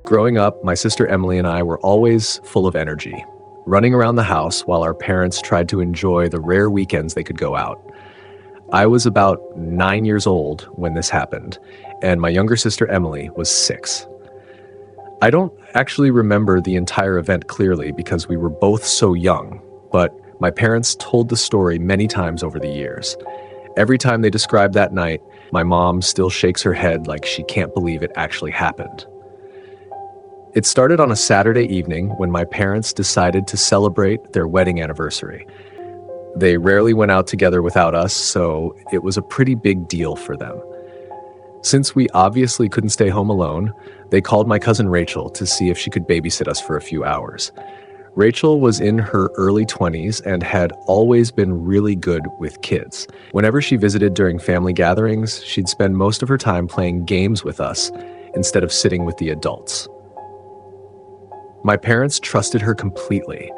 Growing up, my sister Emily and I were always full of energy, running around the house while our parents tried to enjoy the rare weekends they could go out. I was about 9 years old when this happened, and my younger sister Emily was 6. I don't actually remember the entire event clearly because we were both so young, but my parents told the story many times over the years. Every time they describe that night, my mom still shakes her head like she can't believe it actually happened. It started on a Saturday evening when my parents decided to celebrate their wedding anniversary. They rarely went out together without us, so it was a pretty big deal for them. Since we obviously couldn't stay home alone, they called my cousin Rachel to see if she could babysit us for a few hours. Rachel was in her early 20s and had always been really good with kids. Whenever she visited during family gatherings, she'd spend most of her time playing games with us instead of sitting with the adults. My parents trusted her completely,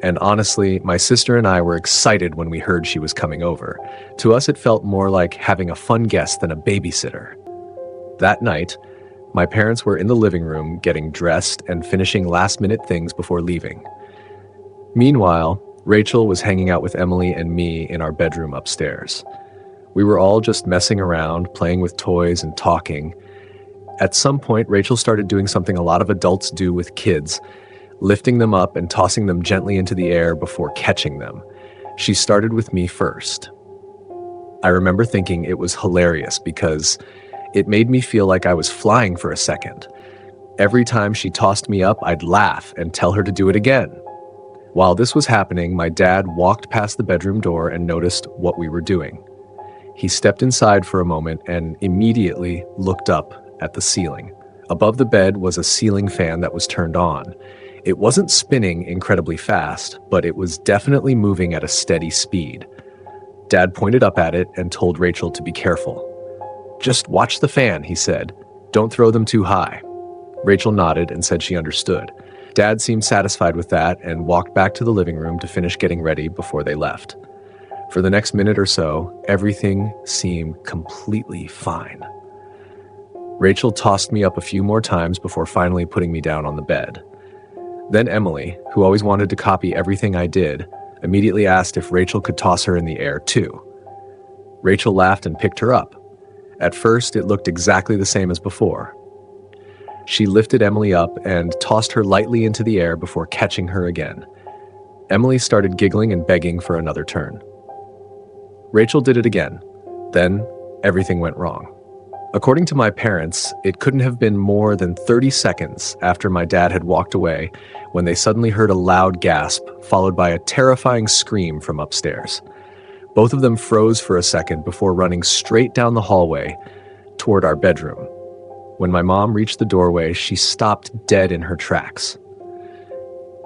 and honestly, my sister and I were excited when we heard she was coming over. To us, it felt more like having a fun guest than a babysitter. That night, my parents were in the living room getting dressed and finishing last-minute things before leaving. Meanwhile, Rachel was hanging out with Emily and me in our bedroom upstairs. We were all just messing around, playing with toys and talking. At some point, Rachel started doing something a lot of adults do with kids, lifting them up and tossing them gently into the air before catching them. She started with me first. I remember thinking it was hilarious because it made me feel like I was flying for a second. Every time she tossed me up, I'd laugh and tell her to do it again. While this was happening, my dad walked past the bedroom door and noticed what we were doing. He stepped inside for a moment and immediately looked up at the ceiling. Above the bed was a ceiling fan that was turned on. It wasn't spinning incredibly fast, but it was definitely moving at a steady speed. Dad pointed up at it and told Rachel to be careful. "Just watch the fan," he said. "Don't throw them too high." Rachel nodded and said she understood. Dad seemed satisfied with that and walked back to the living room to finish getting ready before they left. For the next minute or so, everything seemed completely fine. Rachel tossed me up a few more times before finally putting me down on the bed. Then Emily, who always wanted to copy everything I did, immediately asked if Rachel could toss her in the air too. Rachel laughed and picked her up. At first, it looked exactly the same as before. She lifted Emily up and tossed her lightly into the air before catching her again. Emily started giggling and begging for another turn. Rachel did it again. Then everything went wrong. According to my parents, it couldn't have been more than 30 seconds after my dad had walked away when they suddenly heard a loud gasp, followed by a terrifying scream from upstairs. Both of them froze for a second before running straight down the hallway toward our bedroom. When my mom reached the doorway, she stopped dead in her tracks.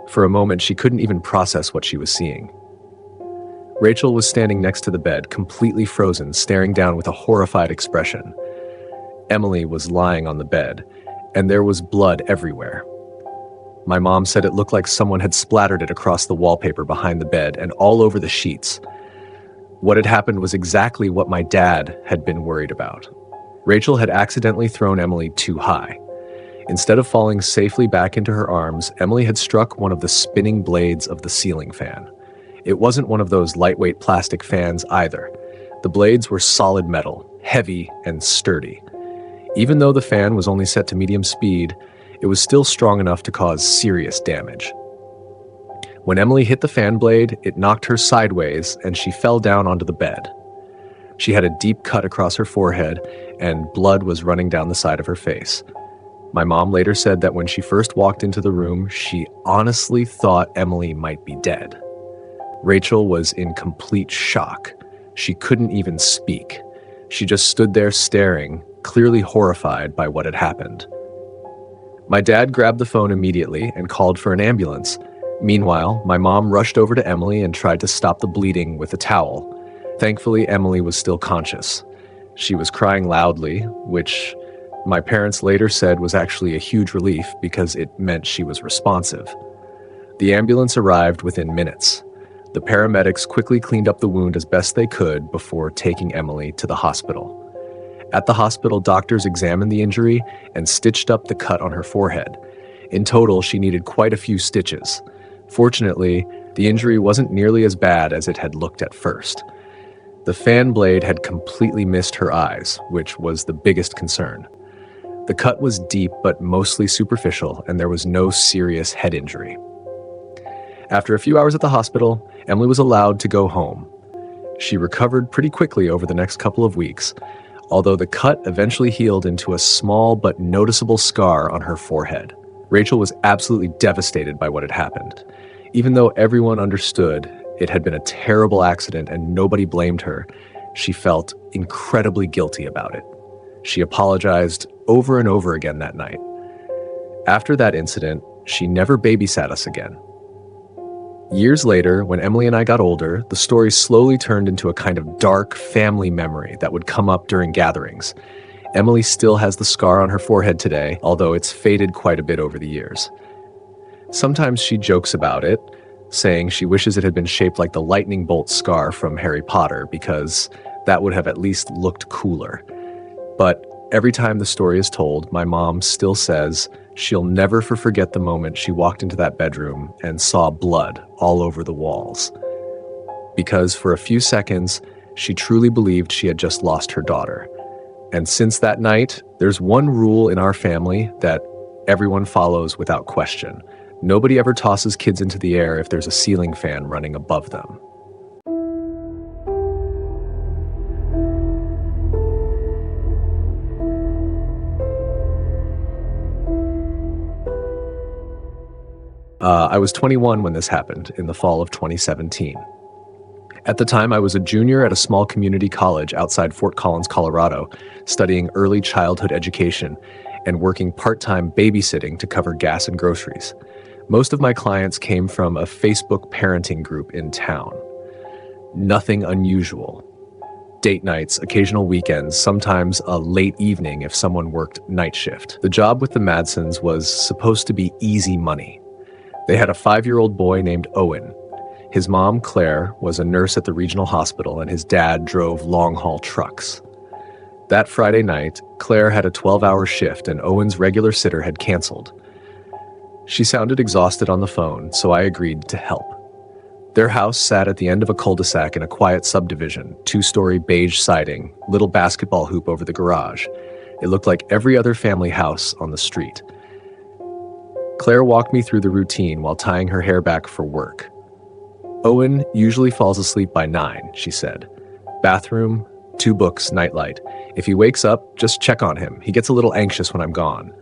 For a moment, she couldn't even process what she was seeing. Rachel was standing next to the bed, completely frozen, staring down with a horrified expression. Emily was lying on the bed, and there was blood everywhere. My mom said it looked like someone had splattered it across the wallpaper behind the bed and all over the sheets. What had happened was exactly what my dad had been worried about. Rachel had accidentally thrown Emily too high. Instead of falling safely back into her arms, Emily had struck one of the spinning blades of the ceiling fan. It wasn't one of those lightweight plastic fans either. The blades were solid metal, heavy and sturdy. Even though the fan was only set to medium speed, it was still strong enough to cause serious damage. When Emily hit the fan blade, it knocked her sideways and she fell down onto the bed. She had a deep cut across her forehead and blood was running down the side of her face. My mom later said that when she first walked into the room, she honestly thought Emily might be dead. Rachel was in complete shock. She couldn't even speak. She just stood there staring, clearly horrified by what had happened. My dad grabbed the phone immediately and called for an ambulance. Meanwhile, my mom rushed over to Emily and tried to stop the bleeding with a towel. Thankfully, Emily was still conscious. She was crying loudly, which my parents later said was actually a huge relief because it meant she was responsive. The ambulance arrived within minutes. The paramedics quickly cleaned up the wound as best they could before taking Emily to the hospital. At the hospital, doctors examined the injury and stitched up the cut on her forehead. In total, she needed quite a few stitches. Fortunately, the injury wasn't nearly as bad as it had looked at first. The fan blade had completely missed her eyes, which was the biggest concern. The cut was deep but mostly superficial, and there was no serious head injury. After a few hours at the hospital, Emily was allowed to go home. She recovered pretty quickly over the next couple of weeks, although the cut eventually healed into a small but noticeable scar on her forehead. Rachel was absolutely devastated by what had happened. Even though everyone understood it had been a terrible accident and nobody blamed her, she felt incredibly guilty about it. She apologized over and over again that night. After that incident, she never babysat us again. Years later, when Emily and I got older, the story slowly turned into a kind of dark family memory that would come up during gatherings. Emily still has the scar on her forehead today, although it's faded quite a bit over the years. Sometimes she jokes about it, saying she wishes it had been shaped like the lightning bolt scar from Harry Potter because that would have at least looked cooler. But every time the story is told, my mom still says she'll never forget the moment she walked into that bedroom and saw blood all over the walls. Because for a few seconds, she truly believed she had just lost her daughter. And since that night, there's one rule in our family that everyone follows without question. Nobody ever tosses kids into the air if there's a ceiling fan running above them. I was 21 when this happened, in the fall of 2017. At the time, I was a junior at a small community college outside Fort Collins, Colorado, studying early childhood education and working part-time babysitting to cover gas and groceries. Most of my clients came from a Facebook parenting group in town. Nothing unusual. Date nights, occasional weekends, sometimes a late evening if someone worked night shift. The job with the Madsons was supposed to be easy money. They had a 5-year-old boy named Owen. His mom, Claire, was a nurse at the regional hospital, and his dad drove long-haul trucks. That Friday night, Claire had a 12-hour shift, and Owen's regular sitter had canceled. She sounded exhausted on the phone, so I agreed to help. Their house sat at the end of a cul-de-sac in a quiet subdivision, 2-story beige siding, little basketball hoop over the garage. It looked like every other family house on the street. Claire walked me through the routine while tying her hair back for work. Owen usually falls asleep by 9, she said. Bathroom, 2 books, nightlight. If he wakes up, just check on him. He gets a little anxious when I'm gone.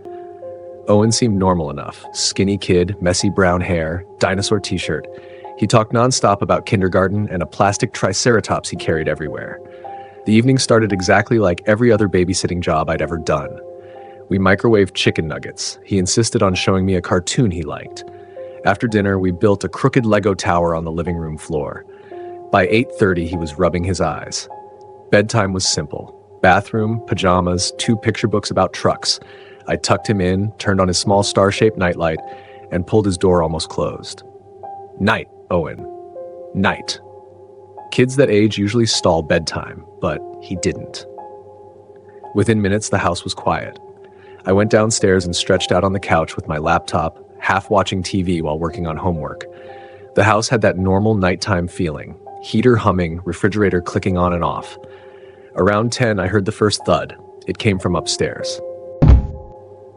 Owen seemed normal enough. Skinny kid, messy brown hair, dinosaur t-shirt. He talked nonstop about kindergarten and a plastic triceratops he carried everywhere. The evening started exactly like every other babysitting job I'd ever done. We microwaved chicken nuggets. He insisted on showing me a cartoon he liked. After dinner, we built a crooked Lego tower on the living room floor. By 8:30, he was rubbing his eyes. Bedtime was simple. Bathroom, pajamas, 2 picture books about trucks. I tucked him in, turned on his small star-shaped nightlight, and pulled his door almost closed. Night, Owen. Night. Kids that age usually stall bedtime, but he didn't. Within minutes, the house was quiet. I went downstairs and stretched out on the couch with my laptop, half watching TV while working on homework. The house had that normal nighttime feeling, heater humming, refrigerator clicking on and off. Around 10, I heard the first thud. It came from upstairs.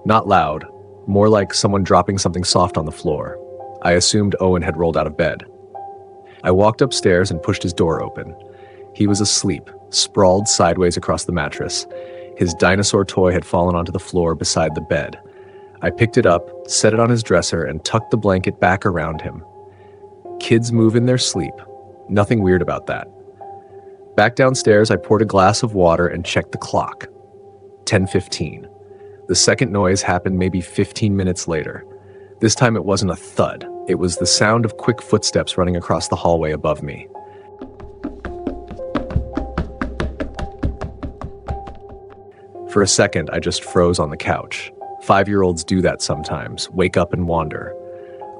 Not loud, more like someone dropping something soft on the floor. I assumed Owen had rolled out of bed. I walked upstairs and pushed his door open. He was asleep, sprawled sideways across the mattress. His dinosaur toy had fallen onto the floor beside the bed. I picked it up, set it on his dresser, and tucked the blanket back around him. Kids move in their sleep. Nothing weird about that. Back downstairs, I poured a glass of water and checked the clock. 10:15. The second noise happened maybe 15 minutes later. This time it wasn't a thud. It was the sound of quick footsteps running across the hallway above me. For a second, I just froze on the couch. 5-year-olds do that sometimes, wake up and wander.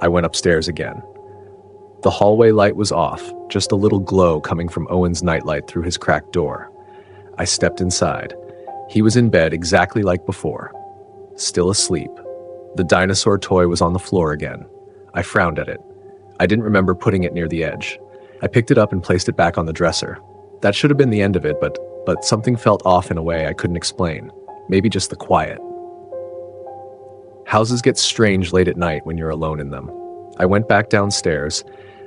I went upstairs again. The hallway light was off, just a little glow coming from Owen's nightlight through his cracked door. I stepped inside. He was in bed exactly like before, still asleep. The dinosaur toy was on the floor again. I frowned at it. I didn't remember putting it near the edge. I picked it up and placed it back on the dresser. That should have been the end of it, but something felt off in a way I couldn't explain. Maybe just the quiet. Houses get strange late at night when you're alone in them. I went back downstairs.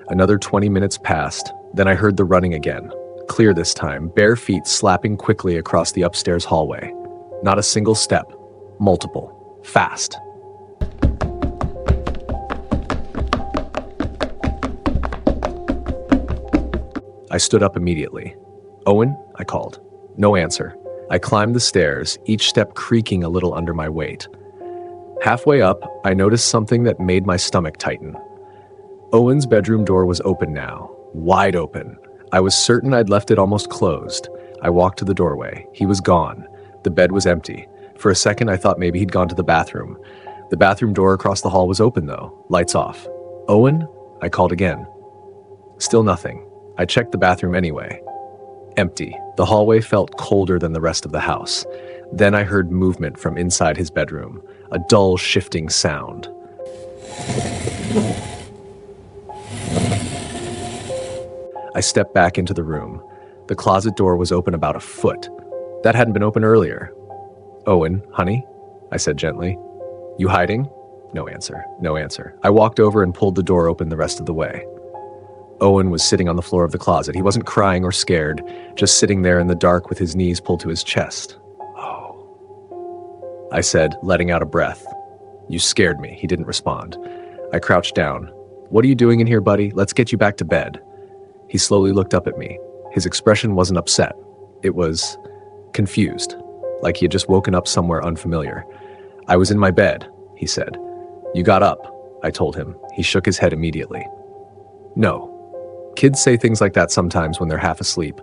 Another 20 minutes passed. Then I heard the running again. Clear this time, bare feet slapping quickly across the upstairs hallway. Not a single step. Multiple. Fast. I stood up immediately. "Owen?" I called. No answer. I climbed the stairs, each step creaking a little under my weight. Halfway up, I noticed something that made my stomach tighten. Owen's bedroom door was open now, wide open. I was certain I'd left it almost closed. I walked to the doorway. He was gone. The bed was empty. For a second, I thought maybe he'd gone to the bathroom. The bathroom door across the hall was open, though. Lights off. "Owen?" I called again. Still nothing. I checked the bathroom anyway. Empty. The hallway felt colder than the rest of the house. Then I heard movement from inside his bedroom, a dull shifting sound. I stepped back into the room. The closet door was open about a foot. That hadn't been open earlier. "Owen, honey?" I said gently. "You hiding?" No answer. No answer. I walked over and pulled the door open the rest of the way. Owen was sitting on the floor of the closet. He wasn't crying or scared, just sitting there in the dark with his knees pulled to his chest. "Oh," I said, letting out a breath. "You scared me." He didn't respond. I crouched down. "What are you doing in here, buddy? Let's get you back to bed." He slowly looked up at me. His expression wasn't upset. It was confused, like he had just woken up somewhere unfamiliar. "I was in my bed," he said. "You got up," I told him. He shook his head immediately. "No." Kids say things like that sometimes when they're half asleep.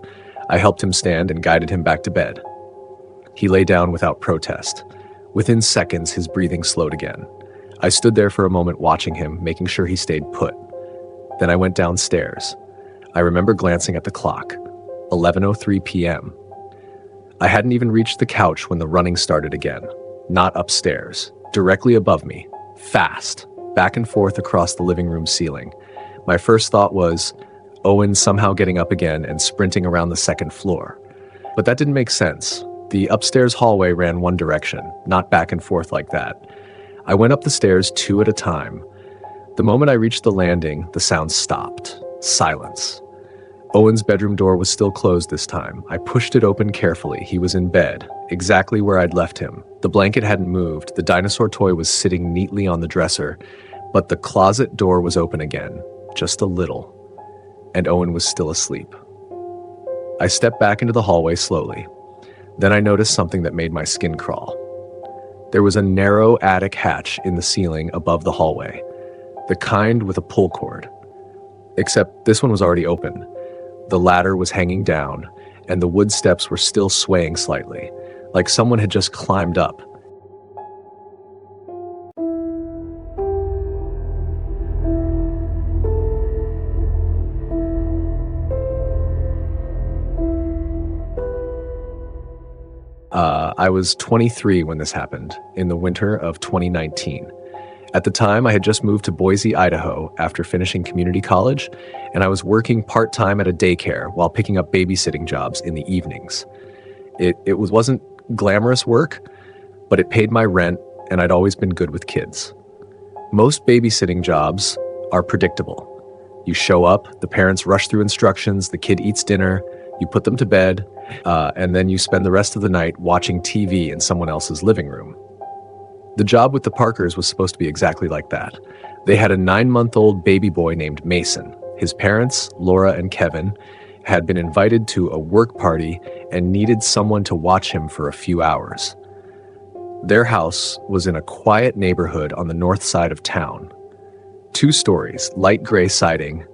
I helped him stand and guided him back to bed. He lay down without protest. Within seconds, his breathing slowed again. I stood there for a moment watching him, making sure he stayed put. Then I went downstairs. I remember glancing at the clock. 11:03 p.m. I hadn't even reached the couch when the running started again. Not upstairs. Directly above me. Fast. Back and forth across the living room ceiling. My first thought was, Owen somehow getting up again and sprinting around the second floor. But that didn't make sense. The upstairs hallway ran one direction, not back and forth like that. I went up the stairs 2 at a time. The moment I reached the landing, the sound stopped. Silence. Owen's bedroom door was still closed this time. I pushed it open carefully. He was in bed, exactly where I'd left him. The blanket hadn't moved. The dinosaur toy was sitting neatly on the dresser, but the closet door was open again, just a little. And Owen was still asleep. I stepped back into the hallway slowly. Then I noticed something that made my skin crawl. There was a narrow attic hatch in the ceiling above the hallway, the kind with a pull cord. Except this one was already open. The ladder was hanging down, and the wood steps were still swaying slightly, like someone had just climbed up. I was 23 when this happened, in the winter of 2019. At the time, I had just moved to Boise, Idaho, after finishing community college, and I was working part-time at a daycare while picking up babysitting jobs in the evenings. It wasn't glamorous work, but it paid my rent, and I'd always been good with kids. Most babysitting jobs are predictable. You show up, the parents rush through instructions, the kid eats dinner, you put them to bed, and then you spend the rest of the night watching TV in someone else's living room. The job with the Parkers was supposed to be exactly like that. They had a 9-month-old baby boy named Mason. His parents, Laura and Kevin, had been invited to a work party and needed someone to watch him for a few hours. Their house was in a quiet neighborhood on the north side of town. 2 stories, light gray siding,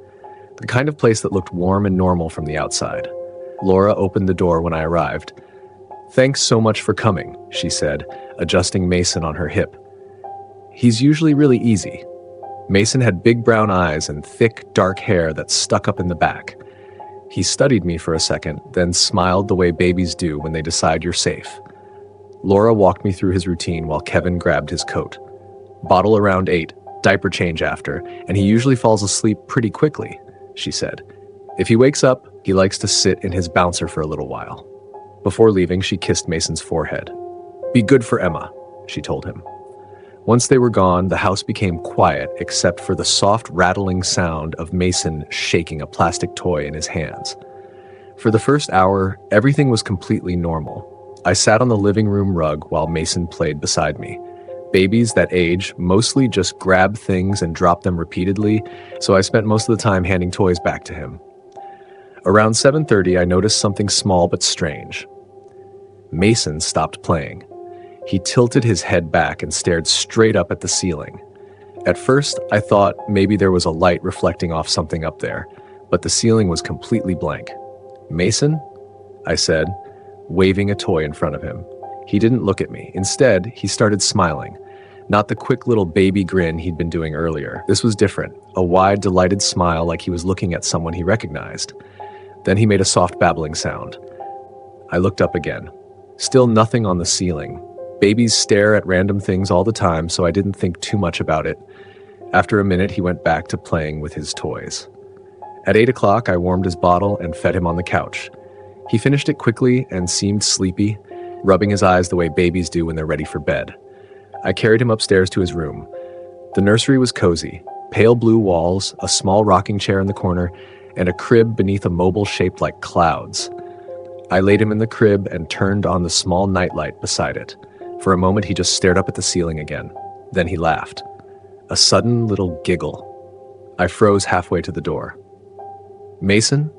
the kind of place that looked warm and normal from the outside. Laura opened the door when I arrived. "Thanks so much for coming," she said, adjusting Mason on her hip. "He's usually really easy." Mason had big brown eyes and thick, dark hair that stuck up in the back. He studied me for a second, then smiled the way babies do when they decide you're safe. Laura walked me through his routine while Kevin grabbed his coat. Bottle around 8, diaper change after, and he usually falls asleep pretty quickly, she said. If he wakes up, he likes to sit in his bouncer for a little while. Before leaving, she kissed Mason's forehead. Be good for Emma, she told him. Once they were gone, the house became quiet except for the soft rattling sound of Mason shaking a plastic toy in his hands. For the first hour, everything was completely normal. I sat on the living room rug while Mason played beside me. Babies that age mostly just grab things and drop them repeatedly, so I spent most of the time handing toys back to him. Around 7:30, I noticed something small but strange. Mason stopped playing. He tilted his head back and stared straight up at the ceiling. At first, I thought maybe there was a light reflecting off something up there, but the ceiling was completely blank. Mason? I said, waving a toy in front of him. He didn't look at me. Instead, he started smiling. Not the quick little baby grin he'd been doing earlier. This was different, a wide, delighted smile like he was looking at someone he recognized. Then he made a soft babbling sound. I looked up again. Still nothing on the ceiling. Babies stare at random things all the time, so I didn't think too much about it. After a minute, he went back to playing with his toys. At 8 o'clock, I warmed his bottle and fed him on the couch. He finished it quickly and seemed sleepy, rubbing his eyes the way babies do when they're ready for bed. I carried him upstairs to his room. The nursery was cozy, pale blue walls, a small rocking chair in the corner, and a crib beneath a mobile shaped like clouds. I laid him in the crib and turned on the small nightlight beside it. For a moment, he just stared up at the ceiling again. Then he laughed. A sudden little giggle. I froze halfway to the door. Mason?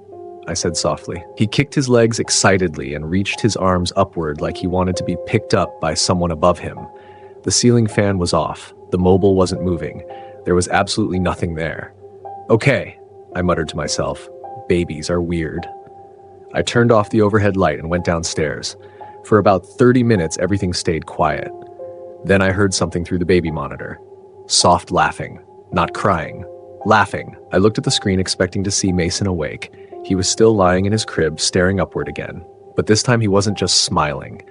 I said softly. He kicked his legs excitedly and reached his arms upward like he wanted to be picked up by someone above him. The ceiling fan was off. The mobile wasn't moving. There was absolutely nothing there. Okay, I muttered to myself. Babies are weird. I turned off the overhead light and went downstairs. For about 30 minutes, everything stayed quiet. Then I heard something through the baby monitor. Soft laughing. Not crying. Laughing. I looked at the screen expecting to see Mason awake. He was still lying in his crib, staring upward again. But this time he wasn't just smiling.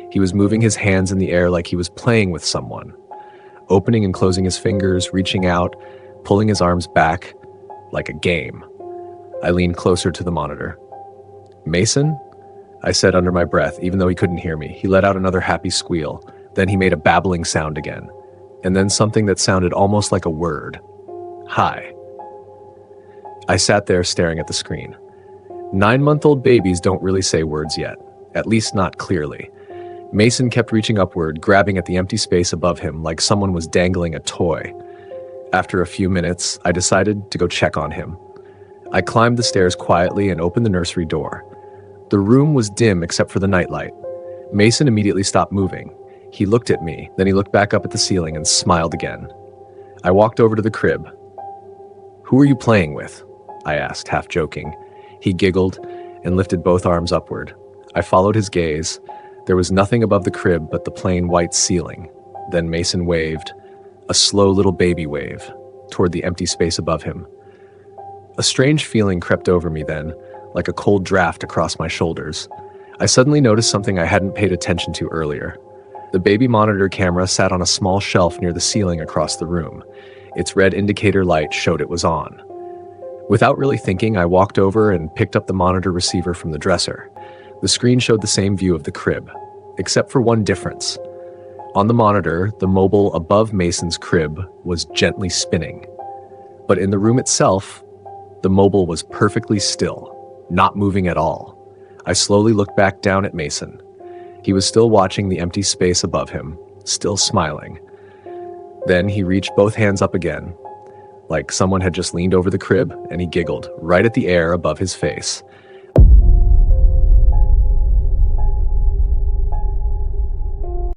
He was moving his hands in the air like he was playing with someone. Opening and closing his fingers, reaching out, pulling his arms back, like a game. I leaned closer to the monitor. Mason? I said under my breath, even though he couldn't hear me. He let out another happy squeal. Then he made a babbling sound again. And then something that sounded almost like a word. Hi. I sat there staring at the screen. 9-month-old babies don't really say words yet, at least not clearly. Mason kept reaching upward, grabbing at the empty space above him like someone was dangling a toy. After a few minutes, I decided to go check on him. I climbed the stairs quietly and opened the nursery door. The room was dim except for the nightlight. Mason immediately stopped moving. He looked at me, then he looked back up at the ceiling and smiled again. I walked over to the crib. Who are you playing with? I asked, half joking. He giggled and lifted both arms upward. I followed his gaze. There was nothing above the crib but the plain white ceiling. Then Mason waved, a slow little baby wave, toward the empty space above him. A strange feeling crept over me then, like a cold draft across my shoulders. I suddenly noticed something I hadn't paid attention to earlier. The baby monitor camera sat on a small shelf near the ceiling across the room. Its red indicator light showed it was on. Without really thinking, I walked over and picked up the monitor receiver from the dresser. The screen showed the same view of the crib, except for one difference. On the monitor, the mobile above Mason's crib was gently spinning. But in the room itself, the mobile was perfectly still, not moving at all. I slowly looked back down at Mason. He was still watching the empty space above him, still smiling. Then he reached both hands up again, like someone had just leaned over the crib, and he giggled right at the air above his face.